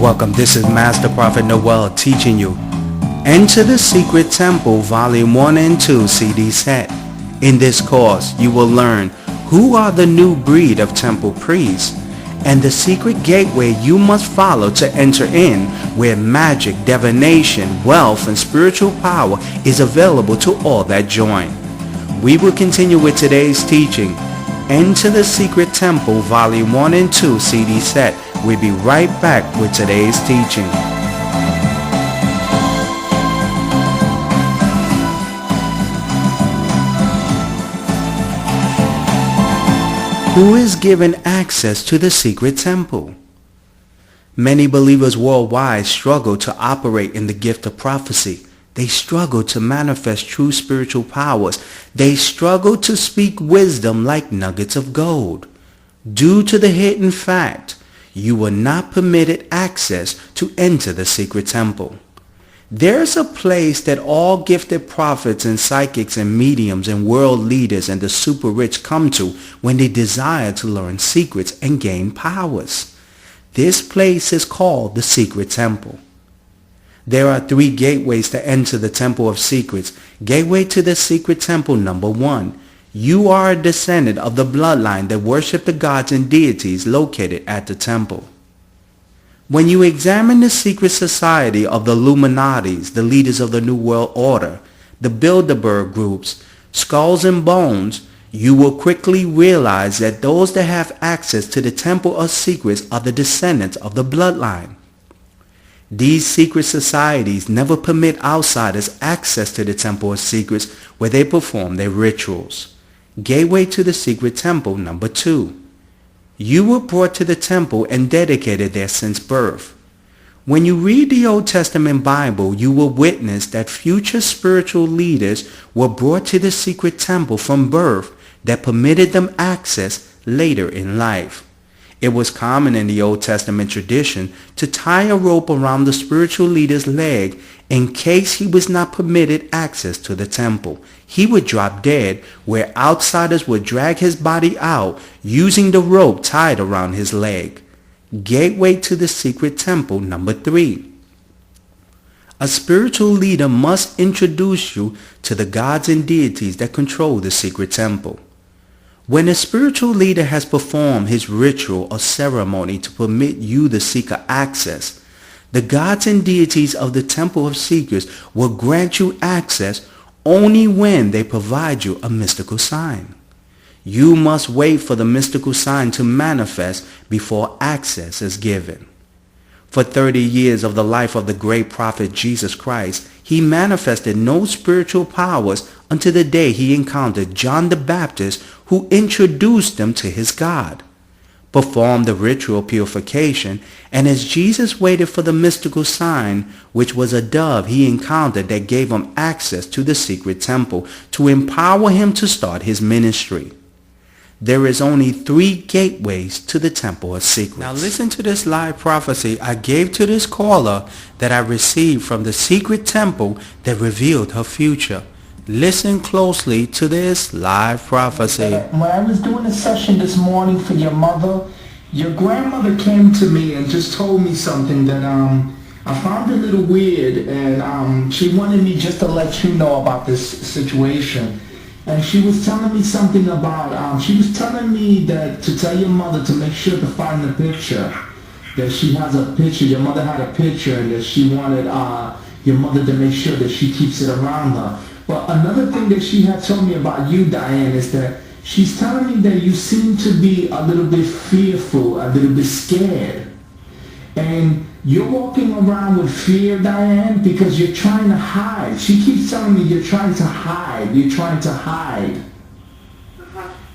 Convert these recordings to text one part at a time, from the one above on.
Welcome, this is Master Prophet Noel teaching you Enter the Secret Temple Volume 1 and 2 CD set. In this course, you will learn who are the new breed of temple priests and the secret gateway you must follow to enter in, where magic, divination, wealth, and spiritual power is available to all that join. We will continue with today's teaching. Enter the Secret Temple Volume 1 and 2 CD set. We'll be right back with today's teaching. Who is given access to the secret temple? Many believers worldwide struggle to operate in the gift of prophecy. They struggle to manifest true spiritual powers. They struggle to speak wisdom like nuggets of gold. Due to the hidden fact, you were not permitted access to enter the secret temple. There's a place that all gifted prophets and psychics and mediums and world leaders and the super rich come to when they desire to learn secrets and gain powers. This place is called the Secret Temple. There are 3 gateways to enter the Temple of Secrets. Gateway to the Secret Temple number 1. You are a descendant of the bloodline that worship the gods and deities located at the temple. When you examine the secret society of the Illuminatis, the leaders of the New World Order, the Bilderberg groups, Skulls and Bones, you will quickly realize that those that have access to the Temple of Secrets are the descendants of the bloodline. These secret societies never permit outsiders access to the Temple of Secrets where they perform their rituals. Gateway to the Secret Temple number 2. You were brought to the temple and dedicated there since birth. When you read the Old Testament Bible, you will witness that future spiritual leaders were brought to the secret temple from birth that permitted them access later in life. It was common in the Old Testament tradition to tie a rope around the spiritual leader's leg in case he was not permitted access to the temple. He would drop dead, where outsiders would drag his body out using the rope tied around his leg. Gateway to the Secret Temple number 3. A spiritual leader must introduce you to the gods and deities that control the secret temple. When a spiritual leader has performed his ritual or ceremony to permit you, the seeker, access, the gods and deities of the Temple of Secrets will grant you access only when they provide you a mystical sign. You must wait for the mystical sign to manifest before access is given. For 30 years of the life of the great prophet Jesus Christ, he manifested no spiritual powers until the day he encountered John the Baptist, who introduced him to his God, performed the ritual purification, and as Jesus waited for the mystical sign, which was a dove he encountered that gave him access to the secret temple to empower him to start his ministry. There is only 3 gateways to the Temple of Secrets. Now listen to this live prophecy I gave to this caller that I received from the secret temple that revealed her future. Listen closely to this live prophecy. When I was doing a session this morning for your mother, your grandmother came to me and just told me something that I found a little weird, and she wanted me just to let you know about this situation. And she was telling me something about, she was telling me that to tell your mother to make sure to find the picture, that she has a picture, your mother had a picture, and that she wanted your mother to make sure that she keeps it around her. But another thing that she had told me about you, Diane, is that she's telling me that you seem to be a little bit fearful, a little bit scared. And you're walking around with fear, Diane, because you're trying to hide. She keeps telling me you're trying to hide. You're trying to hide.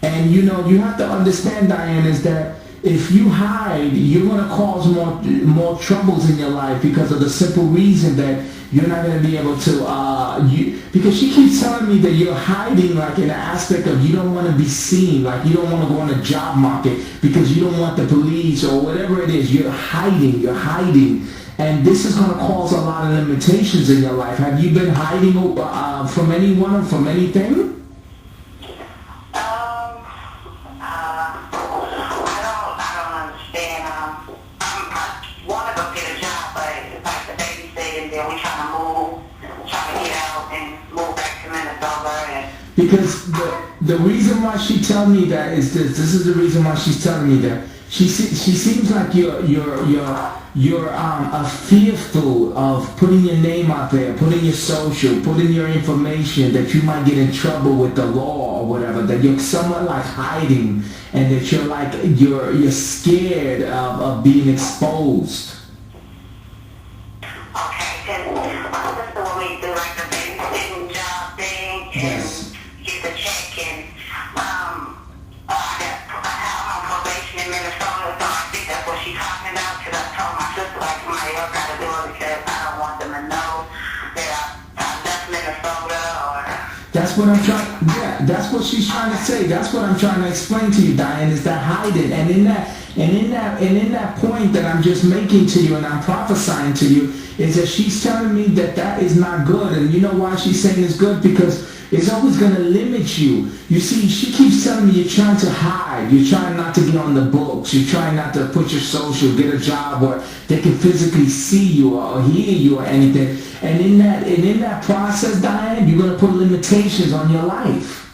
And you know, you have to understand, Diane, is that if you hide, you're going to cause more troubles in your life because of the simple reason that you're not going to be able to, because she keeps telling me that you're hiding, like in the aspect of you don't want to be seen, like you don't want to go on the job market because you don't want the police or whatever it is. You're hiding. And this is going to cause a lot of limitations in your life. Have you been hiding from anyone or from anything? I don't understand. I want to go get a job. and we trying to get out and move back to Minnesota. And because the reason why she tell me that is this. This is the reason why she's telling me that. She seems like you're fearful of putting your name out there, putting your social, putting your information, that you might get in trouble with the law or whatever, that you're somewhat like hiding, and that you're like you're scared of being exposed. Okay, because my sister want me to do like the babysitting job thing and Yes. get the check, and I'm on probation in Minnesota, so I think that's what she's talking about, because I told my sister like somebody else got to do it because I don't want them to know that I left Minnesota or... That's what I'm trying. Yeah, that's what she's trying to say. That's what I'm trying to explain to you, Diane. Is that hiding? And in that point that I'm just making to you, and I'm prophesying to you, is that she's telling me that is not good. And you know why she's saying it's good? Because it's always going to limit you. You see, she keeps telling me you're trying to hide. You're trying not to get on the books. You're trying not to put your social, get a job where they can physically see you or hear you or anything. And in that process, Diane, you're going to put limitations on your life.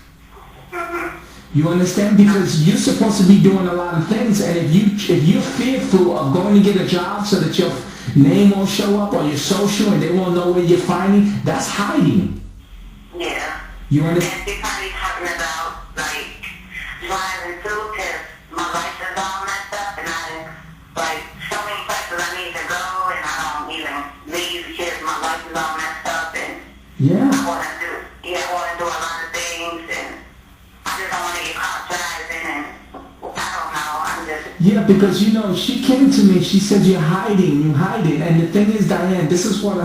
You understand? Because you're supposed to be doing a lot of things, and if you're fearful of going to get a job so that your name won't show up on your social and they won't know where you're finding, that's hiding. Yeah. You understand? And she's probably talking about, like, driving too, because my license is all messed up, and like, so many places I need to go, and I don't even leave because my license is all messed up, and Yeah. I want to do a lot of things, and I just don't want to get caught driving, and I don't know, I'm just... Yeah, because she came to me. She said you're hiding, and the thing is, Diane, this is what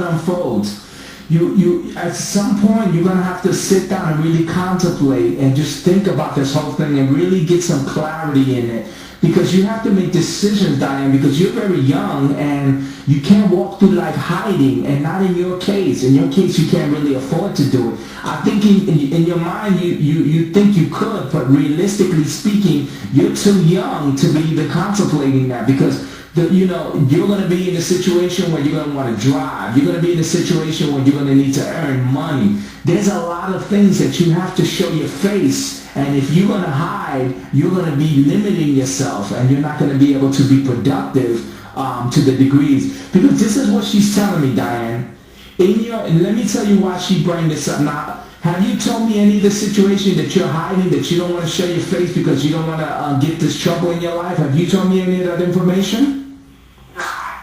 unfolds. You at some point you're gonna have to sit down and really contemplate and just think about this whole thing and really get some clarity in it, because you have to make decisions, Diane, because you're very young and you can't walk through life hiding. And not in your case. In your case, you can't really afford to do it. I think in your mind you think you could, but realistically speaking, you're too young to be even contemplating that, because you're going to be in a situation where you're going to want to drive. You're going to be in a situation where you're going to need to earn money. There's a lot of things that you have to show your face. And if you're going to hide, you're going to be limiting yourself, and you're not going to be able to be productive to the degrees. Because this is what she's telling me, Diane. And let me tell you why she bring this up. Now, have you told me any of the situation that you're hiding, that you don't want to show your face because you don't want to get this trouble in your life? Have you told me any of that information?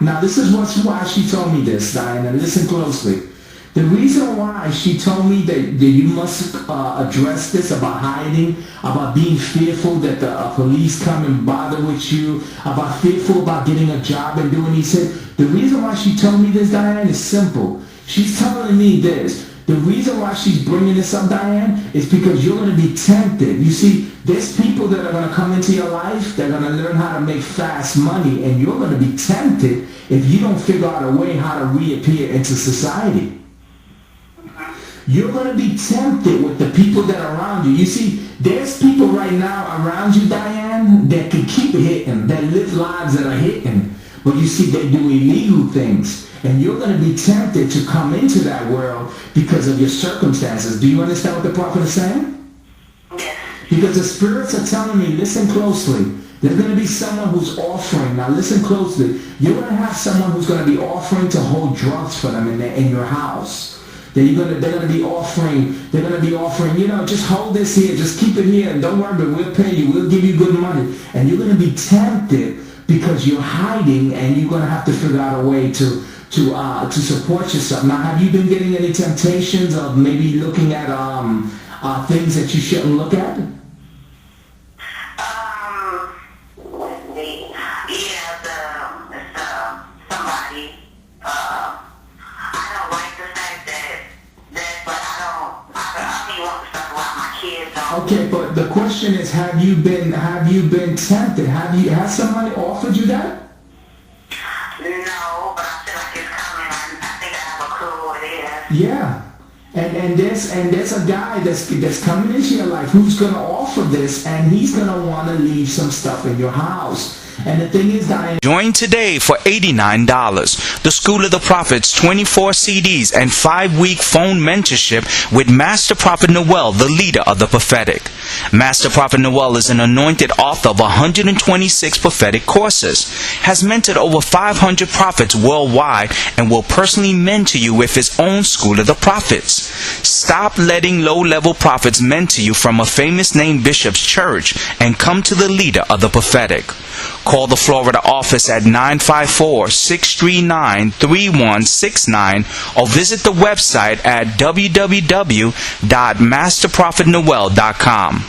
Now, this is why she told me this, Diane, and listen closely. The reason why she told me that you must address this about hiding, about being fearful that the police come and bother with you, about fearful about getting a job and doing these things, the reason why she told me this, Diane, is simple. She's telling me this. The reason why she's bringing this up, Diane, is because you're going to be tempted. You see, there's people that are going to come into your life, they're going to learn how to make fast money, and you're going to be tempted if you don't figure out a way how to reappear into society. You're going to be tempted with the people that are around you. You see, there's people right now around you, Diane, that can keep hitting, that live lives that are hitting. But you see, they do illegal things. And you're going to be tempted to come into that world because of your circumstances. Do you understand what the prophet is saying? Yes. Because the spirits are telling me, listen closely. There's going to be someone who's offering. Now listen closely. You're going to have someone who's going to be offering to hold drugs for them in your house. They're going to be offering, just hold this here, just keep it here, and don't worry, but we'll pay you, we'll give you good money. And you're going to be tempted because you're hiding, and you're going to have to figure out a way to support yourself. Now, have you been getting any temptations of maybe looking at things that you shouldn't look at? Somebody. I don't like the fact that, but I don't want stuff about my kids. Okay, but the question is, have you been tempted? Has somebody offered you that? No, but I feel like it's coming. I think I have a clue what it is. Yeah. And there's a guy that's coming into your life who's gonna offer this, and he's gonna want to leave some stuff in your house. And the thing is, Diane, join today for $89. The School of the Prophets 24 CDs and 5-week phone mentorship with Master Prophet Noel, the leader of the Prophetic. Master Prophet Noel is an anointed author of 126 prophetic courses, has mentored over 500 prophets worldwide, and will personally mentor you with his own School of the Prophets. Stop letting low-level prophets mentor you from a famous name bishop's church and come to the leader of the Prophetic. Call the Florida office at 954-639-3169 or visit the website at www.masterprophetnoel.com.